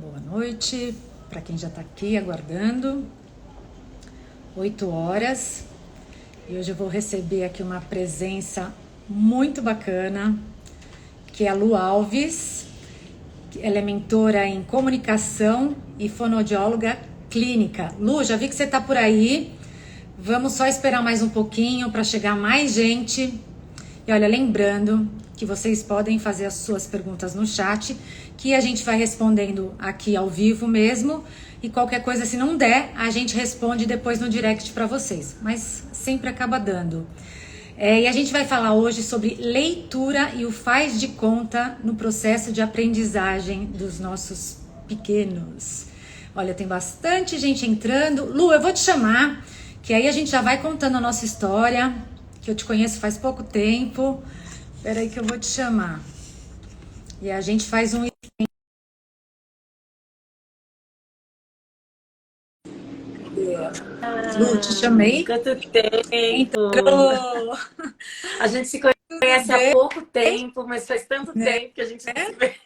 Boa noite para quem já está aqui aguardando. 8 horas. E hoje eu vou receber aqui uma presença muito bacana, que é a Lu Alves. Ela é mentora em comunicação e fonoaudióloga clínica. Lu, já vi que você está por aí. Vamos só esperar mais um pouquinho para chegar mais gente. E olha, lembrando que vocês podem fazer as suas perguntas no chat, que a gente vai respondendo aqui ao vivo mesmo. E qualquer coisa, se não der, a gente responde depois no direct para vocês. Mas sempre acaba dando. E a gente vai falar hoje sobre leitura e o faz de conta no processo de aprendizagem dos nossos pequenos. Olha, tem bastante gente entrando. Lu, eu vou te chamar, que aí a gente já vai contando a nossa história, que eu te conheço faz pouco tempo. Espera aí que eu vou te chamar. E a gente faz um... Lu, te chamei. Quanto tempo! Entrou! A gente se Tudo conhece há bem, pouco tempo, mas faz tanto né? tempo que a gente não se vê.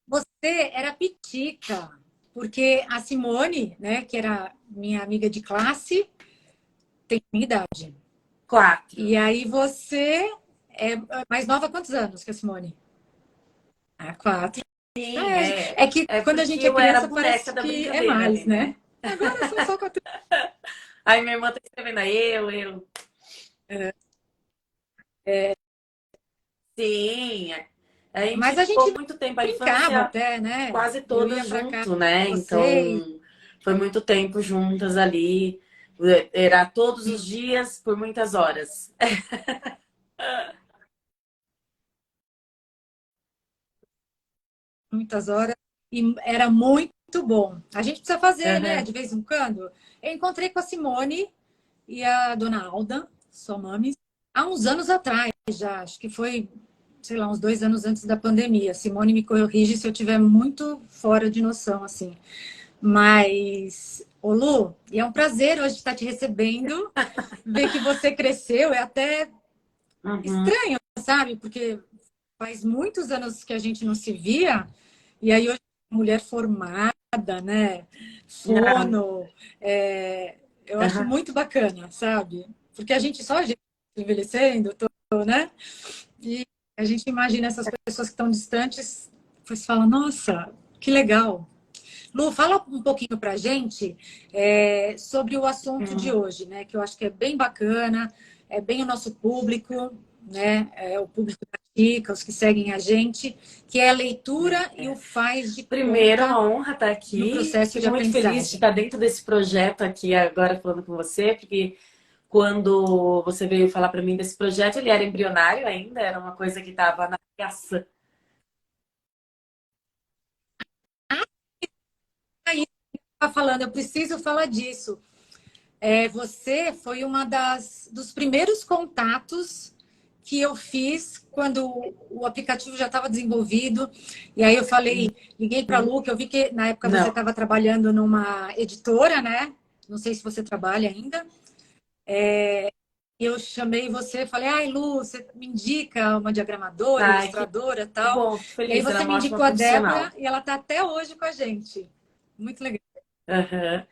Você era pitica, porque a Simone, né, que era minha amiga de classe, tem minha idade. Quatro. E aí você é mais nova, quantos anos que a Simone? Ah, 4. Sim, É que é quando a porque gente é eu era a criança boneca parece da que é brincadeira mais, ali, né? né? Agora são só 4. Aí minha irmã tá escrevendo aí, eu. Sim, a Mas gente a gente ficou muito tempo, a brincava infância até, né? quase Eu toda ia pra casa junto, com né? vocês. Então, foi muito tempo juntas ali. Era todos os dias por muitas horas. Muitas horas, e era muito bom. A gente precisa fazer, né, Aham. de vez em quando. Eu encontrei com a Simone e a dona Alda, sua mami, há uns anos atrás já, acho que foi, sei lá, uns 2 anos antes da pandemia. Simone me corrige se eu estiver muito fora de noção, assim. Mas, ô Lu, e é um prazer hoje estar te recebendo, ver que você cresceu, é até Uhum. estranho, sabe? Porque faz muitos anos que a gente não se via, e aí hoje mulher formada, né? Ah, Fono, eu acho aham. muito bacana, sabe? Porque a gente envelhecendo, né? E a gente imagina essas pessoas que estão distantes, você fala, nossa, que legal. Lu, fala um pouquinho pra gente sobre o assunto de Uhum. hoje, né? Que eu acho que é bem bacana, é bem o nosso público, né? É o público da Dica, os que seguem a gente, que é a leitura e o faz de Primeiro, conta uma honra estar no aqui. processo de Fico muito feliz de aprendizagem. estar dentro desse projeto aqui agora falando com você, porque quando você veio falar para mim desse projeto, ele era embrionário ainda, era uma coisa que estava na criação. Aí, tá falando, eu preciso falar disso. Você foi uma dos primeiros contatos que eu fiz quando o aplicativo já estava desenvolvido. E aí eu falei, liguei para a Lu, que eu vi que na época você Não, estava trabalhando numa editora, né? Não sei se você trabalha ainda. E eu chamei você, falei, ai Lu, você me indica uma diagramadora, ai, ilustradora, que tal. bom, fico E aí feliz, era você me uma ótima indicou a Débora profissional. e ela está até hoje com a gente. Muito legal. Aham.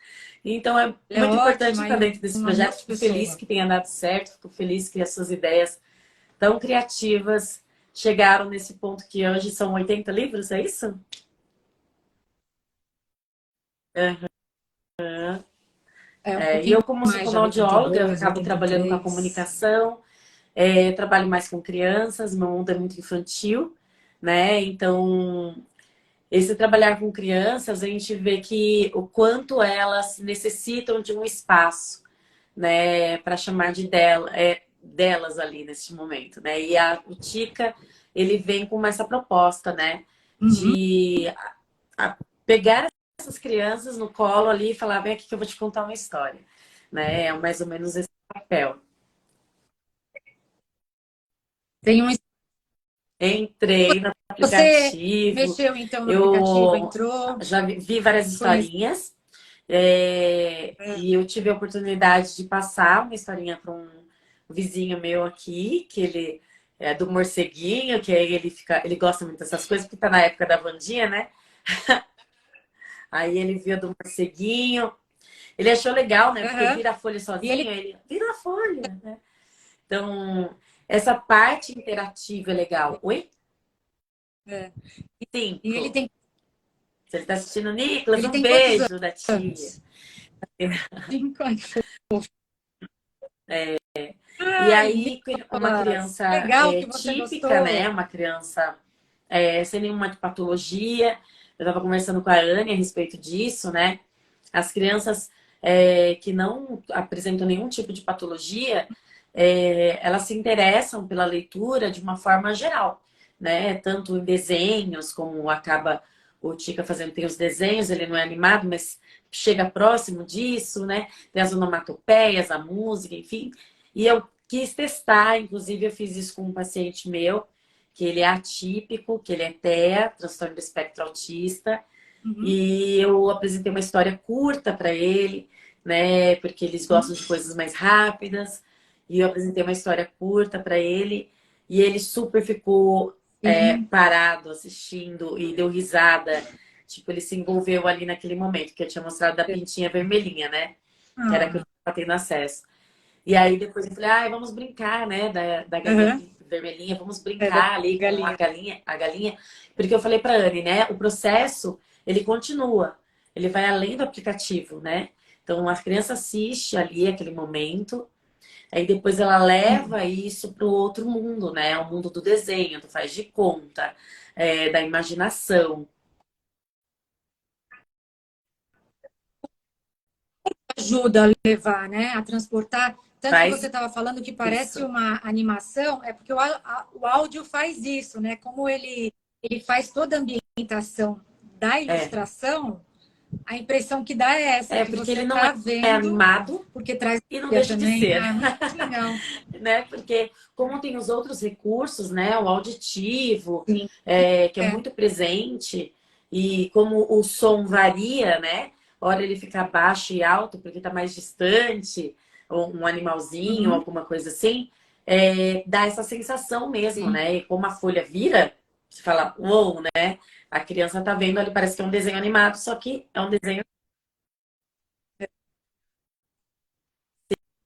Então é Ela é muito importante ótima estar e dentro desse um amor projeto. de Fico feliz pessoa. que tenha dado certo, fico feliz que as suas ideias tão criativas chegaram nesse ponto que hoje são 80 livros, é isso? Aham. É um E pouquinho eu, como sou mais, já fonoaudióloga, 82, acabo trabalhando com a 83. comunicação, trabalho mais com crianças, meu mundo é muito infantil, né? Então, esse trabalhar com crianças, a gente vê que o quanto elas necessitam de um espaço, né, para chamar de delas ali neste momento, né? E o Tica, ele vem com essa proposta, né, Uhum. de pegar essas crianças no colo ali e falar, vem aqui que eu vou te contar uma história, né? É mais ou menos esse papel. Tem um... Entrei no Você aplicativo, mexeu então no aplicativo, eu entrou, já vi várias conheceu. historinhas, e eu tive a oportunidade de passar uma historinha para um vizinho meu aqui, que ele do morceguinho, que aí ele gosta muito dessas coisas, porque tá na época da Wandinha, né? Aí ele viu do morceguinho. Ele achou legal, né? Porque Aham. vira a folha E sozinho, ele, ele vira a folha, né? Então, essa parte interativa é legal. Oi? é, e 5. Se ele tá assistindo, Nicolas, ele um tem quantos beijo da tia. anos? 5 anos. E Ai, aí, uma Nicolas, criança legal que você típica, né? gostou. Uma criança sem nenhuma patologia. Eu estava conversando com a Anne a respeito disso, né? As crianças que não apresentam nenhum tipo de patologia, elas se interessam pela leitura de uma forma geral, né? Tanto em desenhos, como acaba o Tica fazendo, tem os desenhos, ele não é animado, mas chega próximo disso, né? Tem as onomatopeias, a música, enfim. E eu quis testar, inclusive eu fiz isso com um paciente meu, que ele é atípico, que ele é TEA, transtorno do espectro autista, Uhum, e eu apresentei uma história curta para ele, né? Porque eles uhum, gostam de coisas mais rápidas. E eu apresentei uma história curta para ele, e ele super ficou sim. parado assistindo e deu risada. Tipo, ele se envolveu ali naquele momento que eu tinha mostrado da pintinha vermelhinha, né? Que era que eu Ah, estava tendo acesso. E aí depois eu falei, vamos brincar, né? Da galinha aham, vermelhinha, vamos da brincar ali com galinha. a galinha. Porque eu falei pra Anne, né? O processo, ele continua. Ele vai além do aplicativo, né? Então a criança assiste ali aquele momento, aí depois ela Sim. leva isso para o outro mundo, né? O mundo do desenho, do faz de conta, da imaginação. Ajuda a levar, né? A transportar. Tanto que você Faz estava falando que parece isso. uma animação, é porque o áudio faz isso, né? Como ele faz toda a ambientação da É. ilustração, a impressão que dá é essa, que Porque você ele não é está vendo, animado porque traz e não deixa de também. ser. Ah, muito legal. Né? Porque como tem os outros recursos, né? O auditivo, Sim. que é É. muito presente, e como o som varia, né? Hora ele fica baixo e alto porque está mais distante, ou um animalzinho, Uhum. alguma coisa assim, dá essa sensação mesmo, Sim. né? E como a folha vira, você fala, uou, né? A criança tá vendo ali, parece que é um desenho animado, só que é um desenho.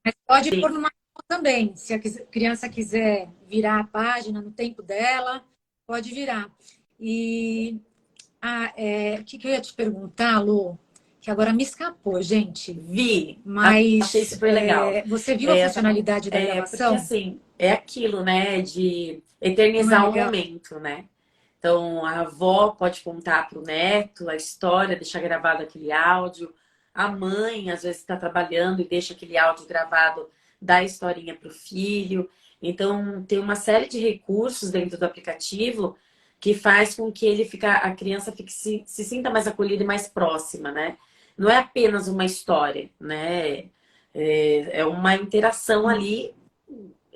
Mas pode pôr numa mão também. Se a criança quiser virar a página no tempo dela, pode virar. E o que eu ia te perguntar, Lu? Que agora me escapou, gente. Vi, achei Mas super legal. você viu a funcionalidade da Porque gravação? assim, é aquilo, né, de Não é eternizar o legal? momento, né? Então, a avó pode contar para o neto a história, deixar gravado aquele áudio. A mãe, às vezes, está trabalhando e deixa aquele áudio gravado, dá a historinha para o filho. Então, tem uma série de recursos dentro do aplicativo que faz com que a criança fique, se sinta mais acolhida e mais próxima, né? Não é apenas uma história, né? É uma interação Hum.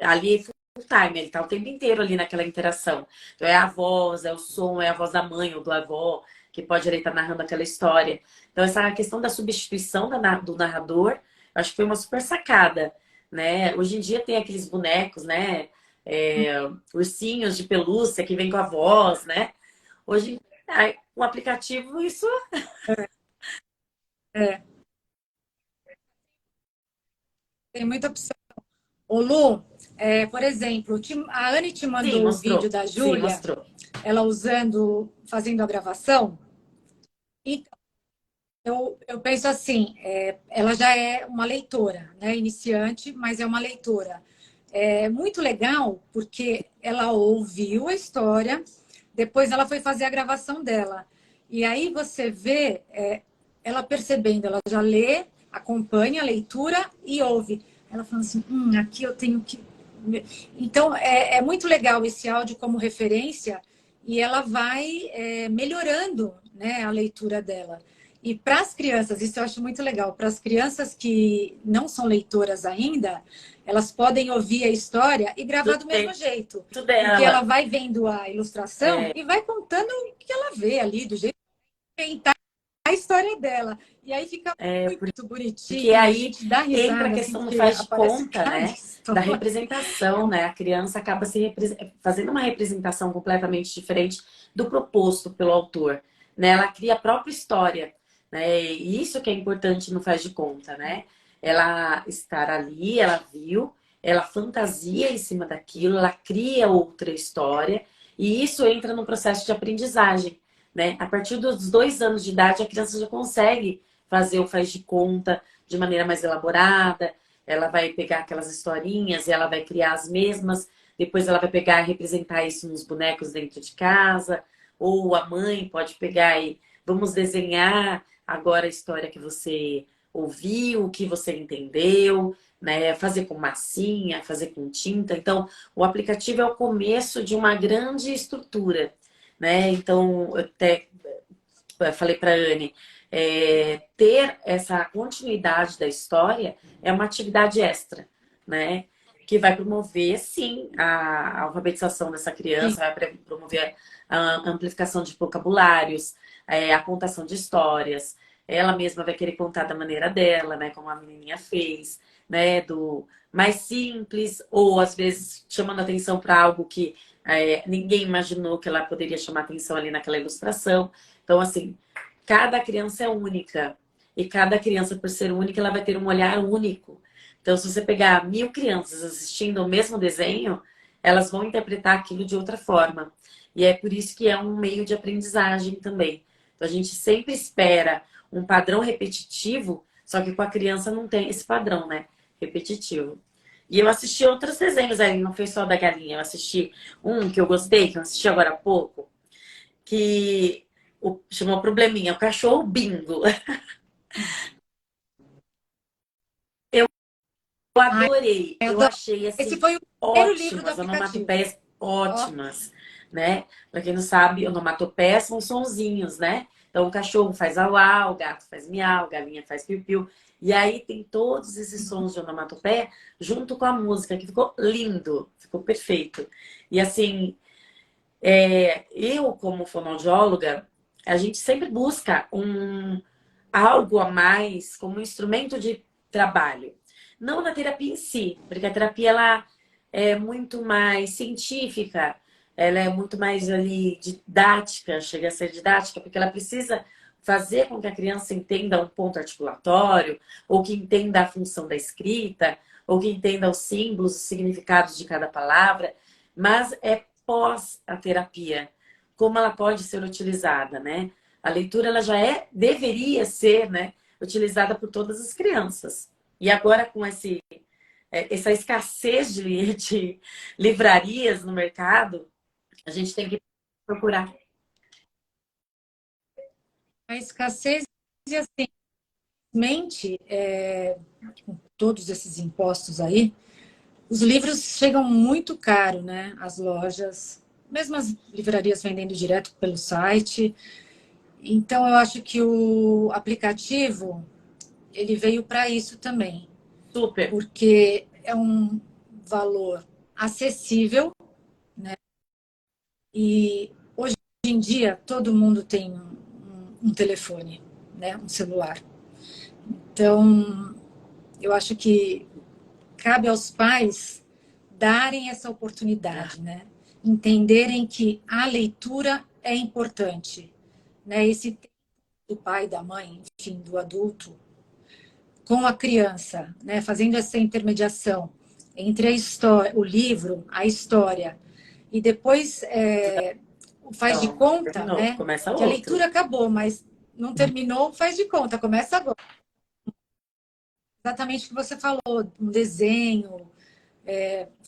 ali full time, ele tá o tempo inteiro ali naquela interação. Então é a voz, é o som, é a voz da mãe ou do avó, que pode ali estar narrando aquela história. Então essa questão da substituição do narrador, eu acho que foi uma super sacada, né? Hoje em dia tem aqueles bonecos, né? Ursinhos de pelúcia que vem com a voz, né? Hoje, o aplicativo, isso É, tem muita opção. Ô, Lu, por exemplo, a Anne te sim, mandou o vídeo mostrou. da Sim, Júlia, mostrou. ela fazendo a gravação. E eu penso assim, ela já é uma leitora, né? Iniciante, mas é uma leitora. É muito legal porque ela ouviu a história, depois ela foi fazer a gravação dela. E aí você vê ela percebendo, ela já lê, acompanha a leitura e ouve. Ela falando assim, aqui eu tenho que. Então é muito legal esse áudio como referência e ela vai melhorando, né, a leitura dela. E para as crianças, isso eu acho muito legal, para as crianças que não são leitoras ainda, elas podem ouvir a história e gravar Tudo do mesmo bem, jeito, tudo porque ela dela. vai vendo a ilustração e vai contando o que ela vê ali, do jeito que inventar a história dela. E aí fica muito Porque bonitinho, a aí gente dá entra a risada, assim, questão do porque faz de aparece conta, cada. né? da representação, né? A criança acaba fazendo uma representação completamente diferente do proposto pelo autor, né? Ela cria a própria história, né? E isso que é importante no Faz de Conta, né? Ela estar ali, ela viu, ela fantasia em cima daquilo, ela cria outra história e isso entra no processo de aprendizagem, né? A partir dos 2 anos de idade, a criança já consegue fazer o Faz de Conta de maneira mais elaborada. Ela vai pegar aquelas historinhas e ela vai criar as mesmas. Depois ela vai pegar e representar isso nos bonecos dentro de casa. Ou a mãe pode pegar e vamos desenhar agora a história que você ouviu, o que você entendeu, né? Fazer com massinha, fazer com tinta. Então, o aplicativo é o começo de uma grande estrutura, né? Então, eu até falei para a Anne, ter essa continuidade da história é uma atividade extra, né? Que vai promover, sim, a alfabetização dessa Sim. criança, vai promover a amplificação de vocabulários, a contação de histórias. Ela mesma vai querer contar da maneira dela, né? Como a menininha fez, né? Do mais simples, ou às vezes chamando atenção para algo que ninguém imaginou que ela poderia chamar atenção ali naquela ilustração. Então, assim, cada criança é única. E cada criança, por ser única, ela vai ter um olhar único. Então, se você pegar 1000 crianças assistindo o mesmo desenho, elas vão interpretar aquilo de outra forma. E é por isso que é um meio de aprendizagem também. Então, a gente sempre espera um padrão repetitivo, só que com a criança não tem esse padrão, né? Repetitivo. E eu assisti outros desenhos aí, não foi só da galinha. Eu assisti um que eu gostei, que eu assisti agora há pouco, que chamou Probleminha, o cachorro bingo. Eu Ai, adorei, eu eu adoro. achei Esse assim foi o primeiro livro do ótimas, aplicativo. onomatopeias Ó, ótimas, né? Pra quem não sabe, onomatopeias são sonzinhos, né? Então o cachorro faz au-au, o gato faz miau, a galinha faz piu-piu. E aí tem todos esses sons de onomatopeia junto com a música, que ficou lindo, ficou perfeito. E assim, eu como fonoaudióloga, a gente sempre busca algo a mais como instrumento de trabalho. Não na terapia em si, porque a terapia ela é muito mais científica, ela é muito mais ali didática, chega a ser didática, porque ela precisa fazer com que a criança entenda um ponto articulatório, ou que entenda a função da escrita, ou que entenda os símbolos, os significados de cada palavra, mas é pós a terapia, como ela pode ser utilizada, né? A leitura ela já deveria ser, né, utilizada por todas as crianças. E agora com essa escassez de livrarias no mercado, a gente tem que procurar. a escassez e assim, mente, com todos esses impostos aí, os livros chegam muito caro, né? As lojas, mesmo as livrarias vendendo direto pelo site. Então, eu acho que o aplicativo ele veio para isso também, Super. porque é um valor acessível e hoje em dia todo mundo tem um telefone, né? Um celular. Então, eu acho que cabe aos pais darem essa oportunidade, né? Entenderem que a leitura é importante, né? Esse tempo do pai, da mãe, enfim, do adulto, com a criança, né? Fazendo essa intermediação entre a história, o livro, a história, e depois faz de Então, conta, terminou. né? Começa Que a outro. leitura acabou, mas não terminou, faz de conta, começa agora. Exatamente o que você falou, um desenho,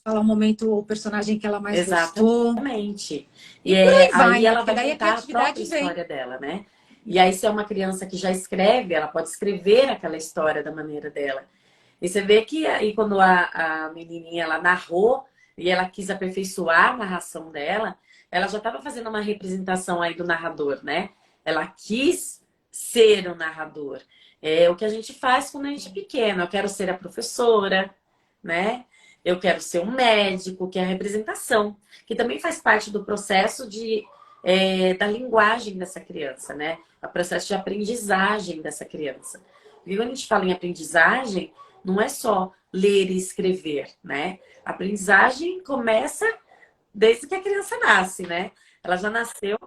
falar um momento o personagem que ela mais gostou. Exatamente. E por aí vai, Aí né? ela Porque vai daí a contar a própria criatividade vem. história dela, né? E aí, se é uma criança que já escreve, ela pode escrever aquela história da maneira dela. E você vê que aí quando a menininha ela narrou e ela quis aperfeiçoar a narração dela, ela já estava fazendo uma representação aí do narrador, né? Ela quis ser o narrador. É o que a gente faz quando a gente é pequeno. Eu quero ser a professora, né? Eu quero ser um médico, que é a representação, que também faz parte do processo da linguagem dessa criança, né? O processo de aprendizagem dessa criança. E quando a gente fala em aprendizagem, não é só ler e escrever, né? A aprendizagem começa desde que a criança nasce, né? Ela já nasceu,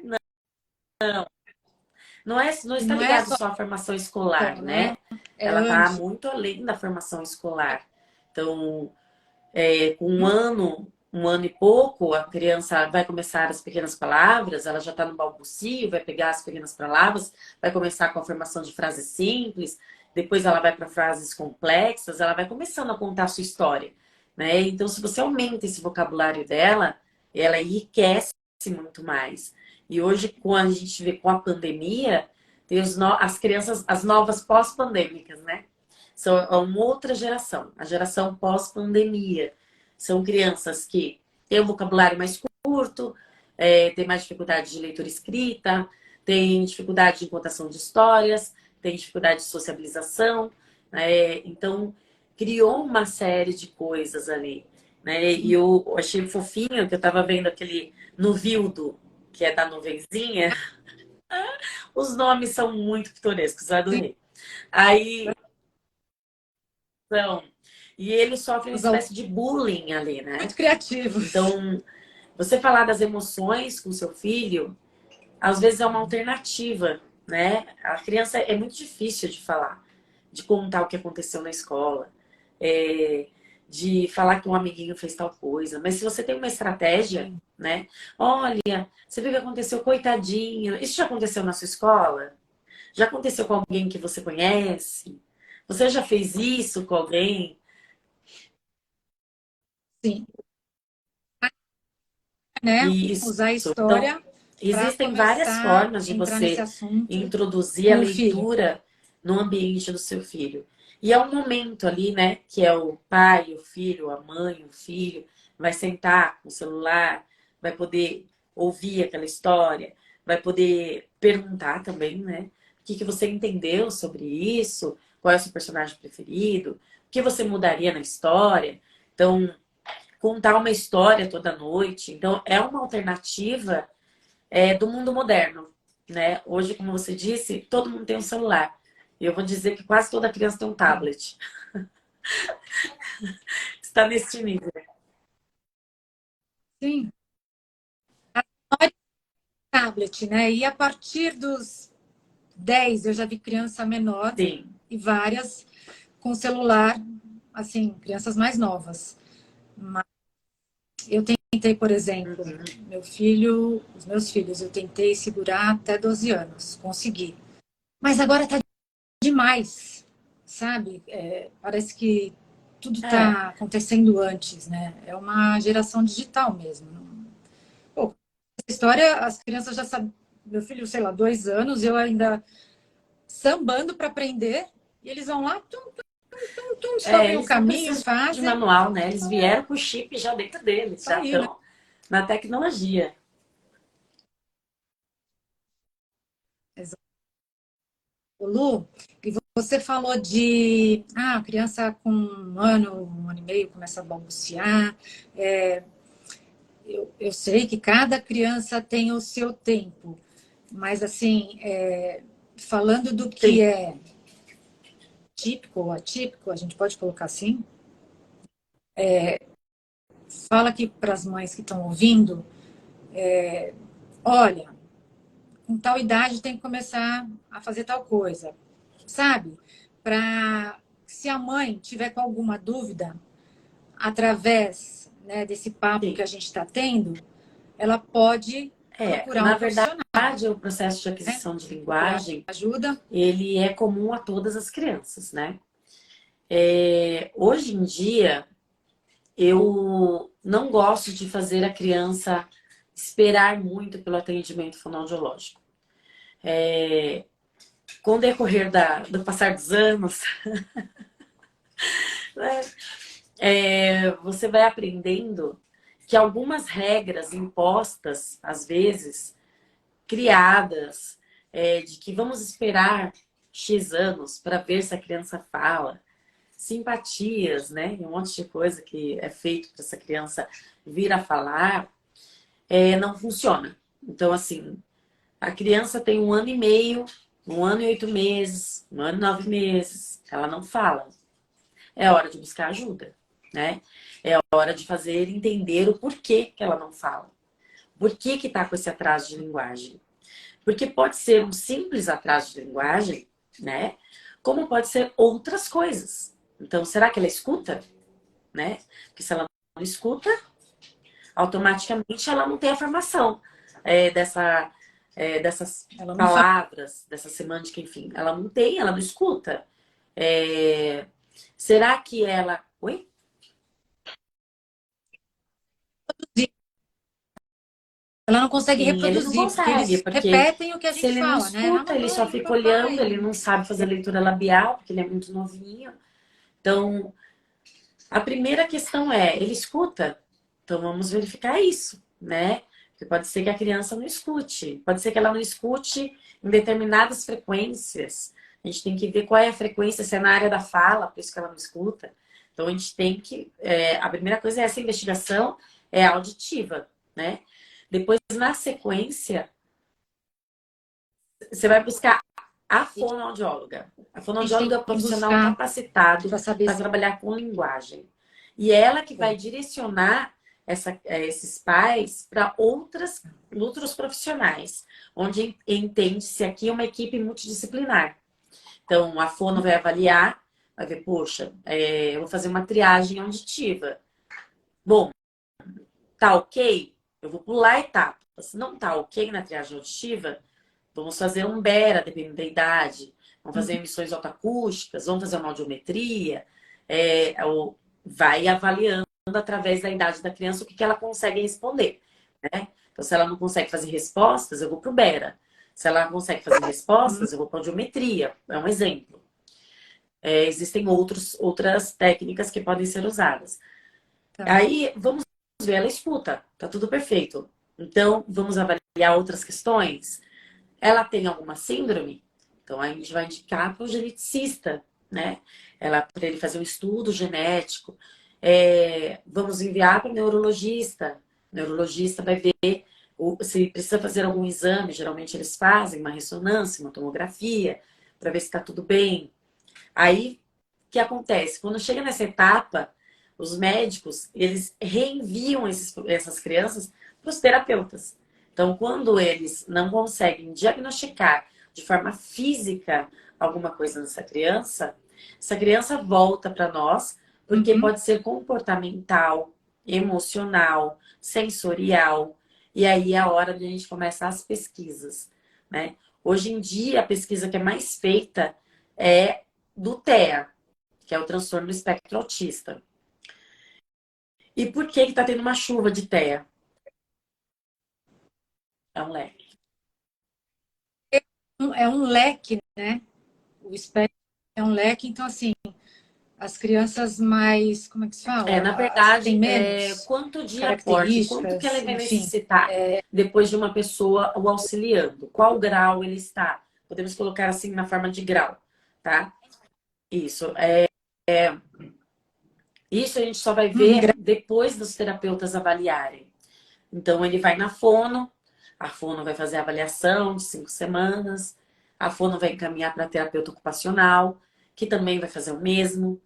não está Não é ligado só, só à formação escolar, né? né? É Ela está antes. muito além da formação escolar. Então, com um ano e pouco, a criança vai começar as pequenas palavras, ela já está no balbucio, vai pegar as pequenas palavras, vai começar com a formação de frases simples, depois ela vai para frases complexas, ela vai começando a contar a sua história, né? Então, se você aumenta esse vocabulário dela, ela enriquece muito mais. E hoje, quando a gente vê com a pandemia, tem as crianças, as novas pós-pandêmicas, né? São uma outra geração, a geração pós-pandemia. São crianças que têm um vocabulário mais curto, têm mais dificuldade de leitura e escrita, têm dificuldade de contação de histórias, têm dificuldade de sociabilização. Então, criou uma série de coisas ali. Né? E eu achei fofinho que eu estava vendo aquele Nuvildo, que é da nuvenzinha. Os nomes são muito pitorescos, eu adorei. Aí, então, e ele sofre uma Os espécie autores de bullying ali, né? muito criativos. Então, você falar das emoções com seu filho, às vezes é uma alternativa, né? A criança é muito difícil de falar, de contar o que aconteceu na escola, é, de falar que um amiguinho fez tal coisa. Mas se você tem uma estratégia, Sim. né? Olha, você viu o que aconteceu, coitadinho. Isso já aconteceu na sua escola? Já aconteceu com alguém que você conhece? Você já fez isso com alguém? Sim, né? Isso. Usar a Então, história para existem várias começar formas a de entrar nesse você assunto introduzir a com o filho. leitura no ambiente do seu filho. E é um momento ali, né, que é o pai, o filho, a mãe, o filho, vai sentar com o celular, vai poder ouvir aquela história, vai poder perguntar também, né, o que que você entendeu sobre isso, qual é o seu personagem preferido, o que você mudaria na história. Então, contar uma história toda noite. Então, é uma alternativa do mundo moderno, né? Hoje, como você disse, todo mundo tem um celular. E eu vou dizer que quase toda criança tem um tablet. Está nesse nível. Sim, tablet, né? E a partir dos 10 eu já vi criança menor Sim. e várias com celular, assim, crianças mais novas. Mas eu tentei, por exemplo, Uhum. os meus filhos, eu tentei segurar até 12 anos, consegui. Mas agora tá demais, sabe? Parece que tudo É, está acontecendo antes, né? É uma geração digital mesmo. Pô, essa história, as crianças já sabem. Meu filho, sei lá, 2 anos, eu ainda sambando para aprender, e eles vão lá, tum, tum, tum, descobrem o eles não caminho, precisam de fazem, manual, né? Eles vieram com o chip já dentro deles, tá já aí, né? estão na tecnologia. Lu, e você falou de a criança com 1 ano e meio começa a balbuciar. Eu sei que cada criança tem o seu tempo, mas assim, falando do que Sim. é típico ou atípico, a gente pode colocar assim, fala aqui para as mães que estão ouvindo, olha, com tal idade tem que começar a fazer tal coisa, sabe? Para se a mãe tiver com alguma dúvida, através, né, desse papo que Sim. a gente está tendo, ela pode procurar Na um profissional, verdade, o processo de né? aquisição de Procurar linguagem, ajuda. ele é comum a todas as crianças, né? Hoje em dia, eu não gosto de fazer a criança esperar muito pelo atendimento fonoaudiológico. Com o decorrer do passar dos anos, né, você vai aprendendo que algumas regras impostas, às vezes, criadas, de que vamos esperar X anos para ver se a criança fala, simpatias, né? E um monte de coisa que é feito para essa criança vir a falar, não funciona. Então, assim, a criança tem 1 ano e meio, 1 ano e 8 meses, 1 ano e 9 meses, ela não fala. é hora de buscar ajuda, né? É hora de fazer entender o porquê que ela não fala. Por que que tá com esse atraso de linguagem? Porque pode ser um simples atraso de linguagem, né? Como pode ser outras coisas. Então, será que ela escuta? Né? Porque se ela não escuta, automaticamente ela não tem a formação dessas Ela não fala. palavras, dessa semântica, enfim. Ela não tem, ela não escuta. É, será que ela. Oi? Ela não consegue Sim, ele não reproduzir, porque consegue, eles porque repetem o que a se gente ele não fala, né? A escuta, ele só mamãe, o fica olhando, papai. ele não sabe fazer leitura labial, porque ele é muito novinho. Então, a primeira questão é, ele escuta? Então vamos verificar isso, né? Porque pode ser que a criança não escute, pode ser que ela não escute em determinadas frequências. A gente tem que ver qual é a frequência, se é na área da fala, por isso que ela não escuta. Então a gente tem que. A primeira coisa é essa investigação é auditiva, né? Depois, na sequência, você vai buscar a fonoaudióloga. A A gente fonoaudióloga tem é o que profissional buscar capacitado para saber para se trabalhar com linguagem. E é ela que vai é. direcionar esses pais para outros profissionais, onde entende-se aqui uma equipe multidisciplinar. Então, a fono vai avaliar, vai ver, poxa, eu vou fazer uma triagem auditiva. Bom, tá ok? Eu vou pular etapas. Se não tá ok na triagem auditiva, vamos fazer um BERA, dependendo da idade. Vamos fazer emissões autoacústicas, vamos fazer uma audiometria. Vai avaliando através da idade da criança o que ela consegue responder. Né? Então, se ela não consegue fazer respostas, eu vou para o BERA. Se ela não consegue fazer respostas, eu vou para a audiometria. É um exemplo. Existem outras técnicas que podem ser usadas. Tá. Aí, vamos ver, ela escuta. Tá tudo perfeito. Então, vamos avaliar outras questões. Ela tem alguma síndrome? Então a gente vai indicar para o geneticista, né? Para ele fazer um estudo genético. Vamos enviar para o neurologista. O neurologista vai ver se precisa fazer algum exame. Geralmente eles fazem uma ressonância, uma tomografia, para ver se está tudo bem. Aí, o que acontece? Quando chega nessa etapa, os médicos, eles reenviam essas crianças para os terapeutas. Então, quando eles não conseguem diagnosticar de forma física alguma coisa nessa criança, essa criança volta para nós, porque Uhum. pode ser comportamental, emocional, sensorial, e aí é a hora de a gente começar as pesquisas, né? Hoje em dia, a pesquisa que é mais feita é do TEA, que é o transtorno do espectro autista. E por que está tendo uma chuva de TEA? É um leque. É um leque, né? O espectro é um leque, então assim, as crianças mais, como é que se Na fala? As que têm verdade, menos quanto de aporte, quanto que ela características, vai enfim. necessitar depois de uma pessoa o auxiliando? Qual grau ele está? Podemos colocar assim na forma de grau, tá? Isso. Isso a gente só vai ver depois dos terapeutas avaliarem. Então, ele vai na fono, a fono vai fazer a avaliação de 5 semanas, a fono vai encaminhar para terapeuta ocupacional, que também vai fazer o mesmo,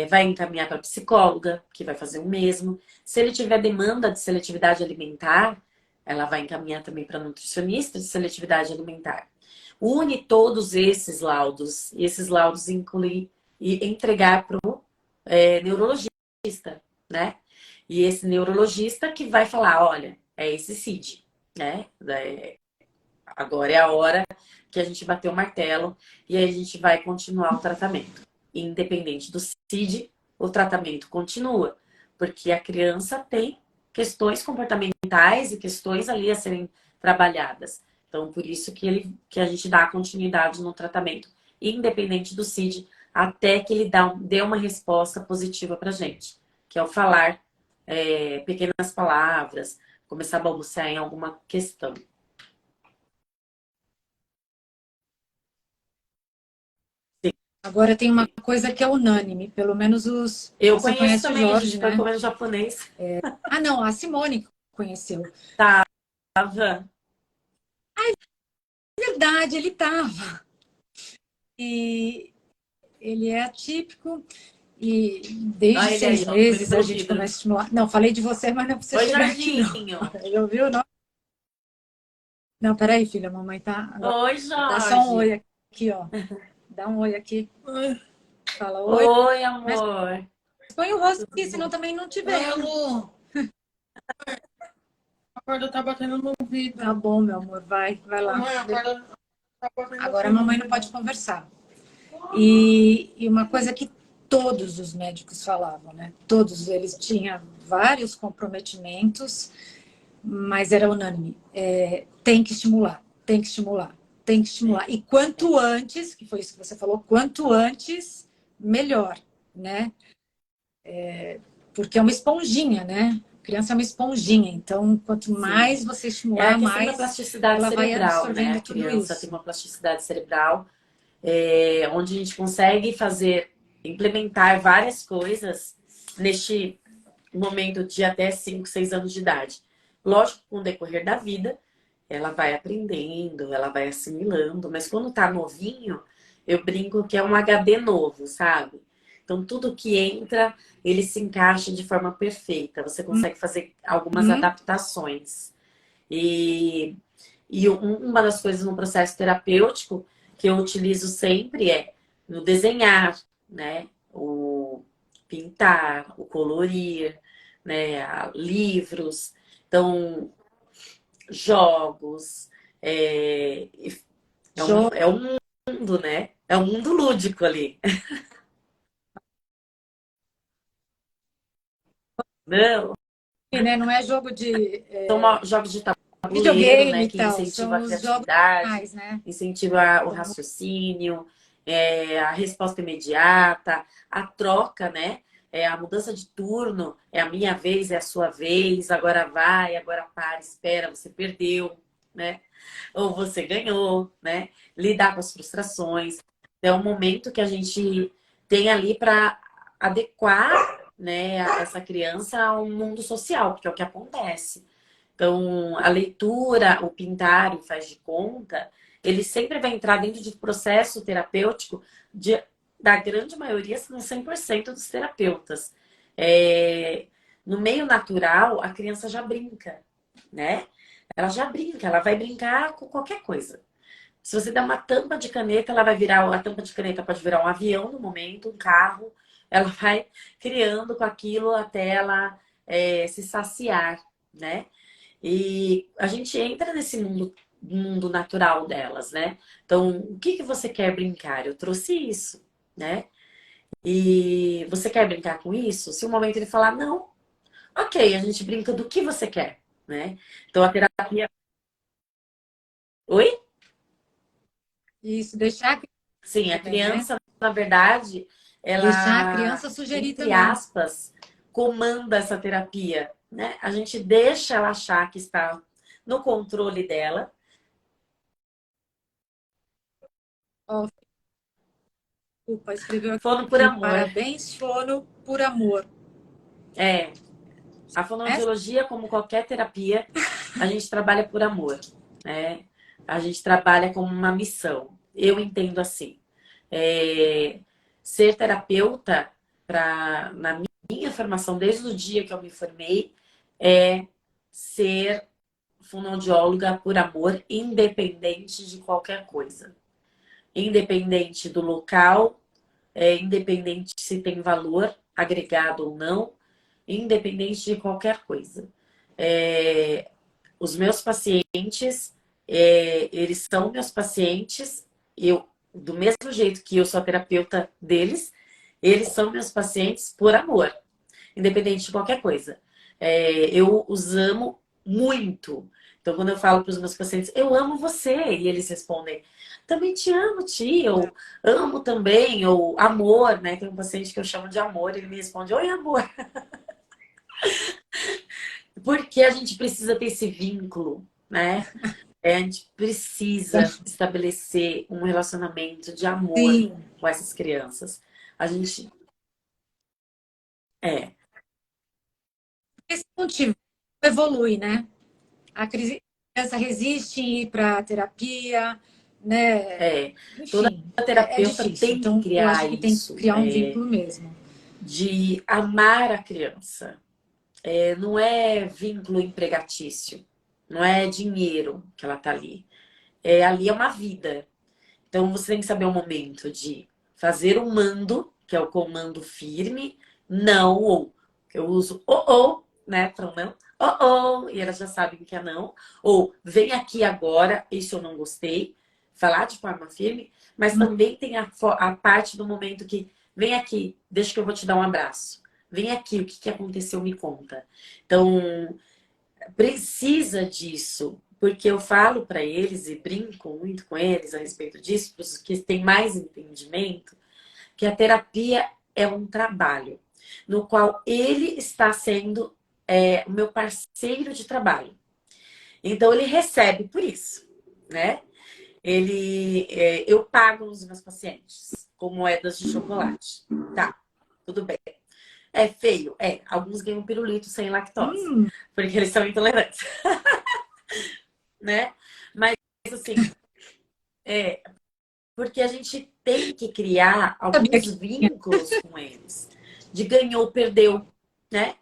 vai encaminhar para psicóloga, que vai fazer o mesmo. Se ele tiver demanda de seletividade alimentar, ela vai encaminhar também para nutricionista de seletividade alimentar. Une todos esses laudos, e esses laudos incluem e entregar para o neurologista, né? E esse neurologista que vai falar, olha, é esse CID, né? Agora é a hora que a gente bater o martelo e aí a gente vai continuar o tratamento. Independente do CID, o tratamento continua, porque a criança tem questões comportamentais e questões ali a serem trabalhadas. Então, por isso que a gente dá continuidade no tratamento, independente do CID, até que ele dê uma resposta positiva para a gente, que é o falar pequenas palavras, começar a balbuciar em alguma questão. Agora tem uma coisa que é unânime, pelo menos os. Eu Você conheço conhece o também, a gente Jorge, foi né? comendo japonês. Ah, não, a Simone conheceu. Tava. Verdade, ele estava. E ele é atípico. E desde Olha ele aí, seis ó, comendo meses a pelo gente vidro. começa a estimular. Não, falei de você, mas não precisa Oi, chegar aqui, não. Jorginho. Já ouviu, não? Não, peraí, filha, a mamãe tá. Agora Oi, dá só um Jorge. oi aqui, ó. Dá um oi aqui. Fala oi. Oi, Mas amor. põe o rosto Tudo aqui, senão bom? também não te vejo. A corda tá batendo no Tá vidro. bom, meu amor, vai lá. Mãe, a corda tá batendo Agora a no mamãe não vidro. pode conversar. E uma coisa que todos os médicos falavam, né? Todos eles tinham vários comprometimentos, mas era unânime. Tem que estimular, tem que estimular, tem que estimular. E quanto antes, que foi isso que você falou, quanto antes, melhor, né? Porque é uma esponjinha, né? A criança é uma esponjinha, então quanto Sim. mais você É a estimular, questão da mais plasticidade ela vai cerebral, né? A absorvendo tudo criança tem isso. uma plasticidade cerebral onde a gente consegue fazer, implementar várias coisas neste momento de até 5, 6 anos de idade. Lógico, com o decorrer da vida, ela vai aprendendo, ela vai assimilando, mas quando tá novinho, eu brinco que é um HD novo, sabe? Então, tudo que entra, ele se encaixa de forma perfeita. Você consegue fazer algumas Uhum. adaptações. E, uma das coisas no processo terapêutico que eu utilizo sempre é no desenhar, né? O pintar, o colorir, né? Livros, então jogos, é, Show, é um mundo, né? É um mundo lúdico ali. Não, né? Não é jogo de são jogos de tabuleiro, videogame né? e Que tal, incentivam a são os jogos criatividade, mais, né? incentiva o Como raciocínio, a resposta imediata, a troca, né? A mudança de turno, é a minha vez, é a sua vez, agora vai, agora para, espera, você perdeu, né? Ou você ganhou, né? Lidar com as frustrações. É um momento que a gente tem ali para adequar, né, essa criança ao mundo social, porque é o que acontece. Então, a leitura, o pintar, o faz de conta, ele sempre vai entrar dentro de processo terapêutico da grande maioria, se não 100% dos terapeutas. No meio natural, a criança já brinca, né? Ela já brinca, ela vai brincar com qualquer coisa. Se você der uma tampa de caneta, ela vai virar, a tampa de caneta pode virar um avião no momento, um carro. Ela vai criando com aquilo até ela se saciar, né? E a gente entra nesse mundo natural delas, né? Então, o que que você quer brincar? Eu trouxe isso, né? E você quer brincar com isso? Se um momento ele falar não, ok, a gente brinca do que você quer, né? Então, a terapia. Oi? isso, deixar a criança Sim, a também, né? criança, na verdade, Deixar a ela, criança sugerir entre também. aspas, comanda essa terapia, né? A gente deixa ela achar que está no controle dela. Ó, desculpa, escreveu Fono por aqui, amor. parabéns, fono por amor. É, a Essa? fonoaudiologia, como qualquer terapia, a gente trabalha por amor, né? A gente trabalha como uma missão. Eu entendo assim. É, ser terapeuta, na minha formação, desde o dia que eu me formei, é ser fonoaudióloga por amor, independente de qualquer coisa. Independente do local, independente se tem valor agregado ou não, independente de qualquer coisa. É, os meus pacientes, eles são meus pacientes, eu, do mesmo jeito que eu sou a terapeuta deles, eles são meus pacientes por amor, independente de qualquer coisa. Eu os amo muito. Então, quando eu falo para os meus pacientes, eu amo você, e eles respondem, também te amo, tia, ou amo também, ou amor, né? Tem um paciente que eu chamo de amor, ele me responde, oi, amor. Porque a gente precisa ter esse vínculo, né? A gente precisa estabelecer um relacionamento de amor Sim, com essas crianças. A gente é, porque se não tiver, evolui, né? Criança resiste em ir para terapia, né? é. Toda Enfim, é terapeuta difícil. tem que Então, eu criar acho que tem que isso. criar um vínculo mesmo. de amar a criança. Não é vínculo empregatício, não é dinheiro que ela tá ali. Ali é uma vida. Então você tem que saber o momento de fazer o mando, que é o comando firme, não ou. Eu uso ou, né, para não, e elas já sabem que é não. Ou vem aqui agora, isso eu não gostei. Falar de forma firme, mas também tem a parte do momento que vem aqui, deixa que eu vou te dar um abraço. Vem aqui, o que aconteceu, me conta. Então, precisa disso, porque eu falo para eles e brinco muito com eles a respeito disso, para os que têm mais entendimento, que a terapia é um trabalho no qual ele está sendo o meu parceiro de trabalho. Então ele recebe por isso, né? Eu pago os meus pacientes com moedas de chocolate. Tá, tudo bem. É feio? É. Alguns ganham pirulito sem lactose, porque eles são intolerantes. Né? Mas, assim, porque a gente tem que criar Sabia alguns que vínculos com eles. De ganhou, perdeu, né?